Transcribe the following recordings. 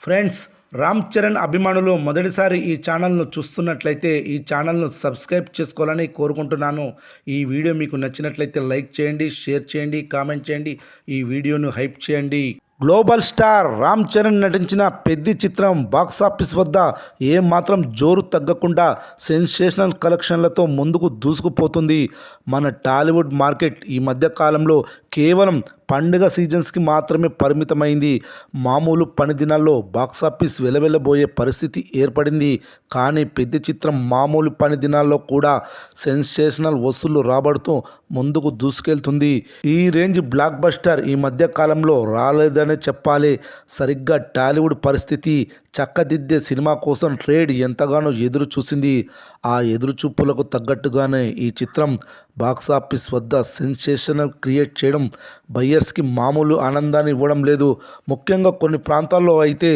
Friends, Ram Charan అభిమానులు మొదటిసారి ఈ ఛానల్ను చూస్తున్నట్లయితే ఈ ఛానల్ను సబ్స్క్రైబ్ చేసుకోవాలని కోరుకుంటున్నాను. ఈ వీడియో మీకు నచ్చినట్లయితే లైక్ చేయండి, షేర్ చేయండి, కామెంట్ చేయండి, ఈ వీడియోను హైప్ చేయండి. గ్లోబల్ స్టార్ రామ్ చరణ్ నటించిన పెద్ది చిత్రం బాక్సాఫీస్ వద్ద ఏమాత్రం జోరు తగ్గకుండా సెన్సేషనల్ కలెక్షన్లతో ముందుకు దూసుకుపోతుంది. మన టాలీవుడ్ మార్కెట్ ఈ మధ్య కాలంలో కేవలం పండుగ సీజన్స్కి మాత్రమే పరిమితమైంది. మామూలు పని దినాల్లో బాక్సాఫీస్ వెలవెలబోయే పరిస్థితి ఏర్పడింది. కానీ పెద్ద చిత్రం మామూలు పని దినాల్లో కూడా సెన్సేషనల్ వసూళ్లు రాబడుతూ ముందుకు దూసుకెళ్తుంది. ఈ రేంజ్ బ్లాక్ బస్టర్ ఈ మధ్య కాలంలో రాలేదనే చెప్పాలి. సరిగ్గా టాలీవుడ్ పరిస్థితి చక్కదిద్దే సినిమా కోసం ట్రేడ్ ఎంతగానో ఎదురు చూసింది. ఆ ఎదురుచూపులకు తగ్గట్టుగానే ఈ చిత్రం బాక్సాఫీస్ వద్ద సెన్సేషనల్ క్రియేట్ చేయడం బయ్యర్స్కి మామూలు ఆనందాన్ని ఇవ్వడం లేదు. ముఖ్యంగా కొన్ని ప్రాంతాల్లో అయితే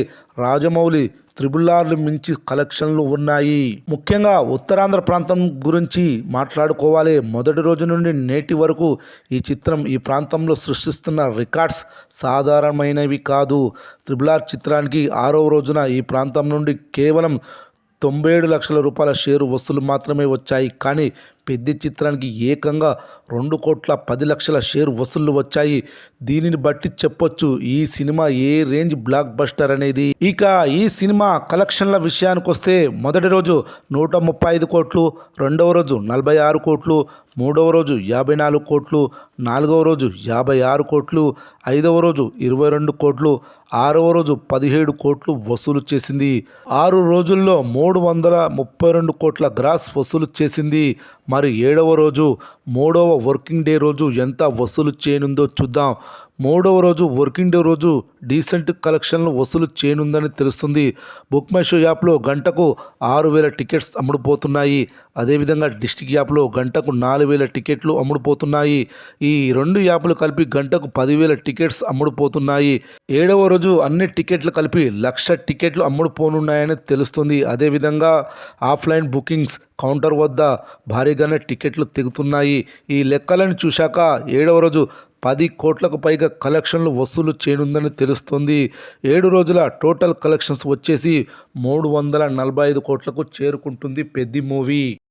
రాజమౌళి త్రిబుల్ మించి కలెక్షన్లు ఉన్నాయి. ముఖ్యంగా ఉత్తరాంధ్ర ప్రాంతం గురించి మాట్లాడుకోవాలి. మొదటి రోజు నుండి నేటి వరకు ఈ చిత్రం ఈ ప్రాంతంలో సృష్టిస్తున్న రికార్డ్స్ సాధారణమైనవి కాదు. త్రిబుల్ చిత్రానికి 6వ రోజున ఈ ప్రాంతం నుండి కేవలం 97 లక్షల రూపాయల షేరు వసూలు మాత్రమే వచ్చాయి. కానీ పెద్ద చిత్రానికి ఏకంగా 2,10,00,000 షేర్ వసూళ్లు వచ్చాయి. దీనిని బట్టి చెప్పొచ్చు ఈ సినిమా ఏ రేంజ్ బ్లాక్ బస్టర్ అనేది. ఇక ఈ సినిమా కలెక్షన్ల విషయానికి వస్తే మొదటి రోజు 135 కోట్లు, రెండవ రోజు 46 కోట్లు, మూడవ రోజు 54 కోట్లు, నాలుగవ రోజు 56 కోట్లు, ఐదవ రోజు 22 కోట్లు, ఆరవ రోజు 17 కోట్లు వసూలు చేసింది. 6 రోజుల్లో 332 కోట్ల గ్రాస్ వసూలు చేసింది. మరి 7వ రోజు, 3వ వర్కింగ్ డే రోజు ఎంత వసూలు చేయనుందో చూద్దాం. 3వ రోజు వర్కింగ్ డే రోజు డీసెంట్ కలెక్షన్లు వసూలు చేయనుందని తెలుస్తుంది. బుక్ మై షో యాప్లో గంటకు 6,000 టికెట్స్ అమ్ముడుపోతున్నాయి. అదేవిధంగా డిస్ట్రిక్ట్ యాప్లో గంటకు 4,000 టికెట్లు అమ్ముడుపోతున్నాయి. ఈ రెండు యాప్లు కలిపి గంటకు 10,000 టికెట్స్ అమ్ముడుపోతున్నాయి. 7వ రోజు అన్ని టికెట్లు కలిపి 1,00,000 టికెట్లు అమ్ముడుపోనున్నాయని తెలుస్తుంది. అదేవిధంగా ఆఫ్లైన్ బుకింగ్స్ కౌంటర్ వద్ద భారీగానే టికెట్లు తెగుతున్నాయి. ఈ లెక్కలను చూశాక 7వ రోజు 10 కోట్లకు పైగా కలెక్షన్లు వసూలు చేయనుందని తెలుస్తుంది. 7 రోజుల టోటల్ కలెక్షన్స్ వచ్చేసి 345 కోట్లకు చేరుకుంటుంది పెద్ది మూవీ.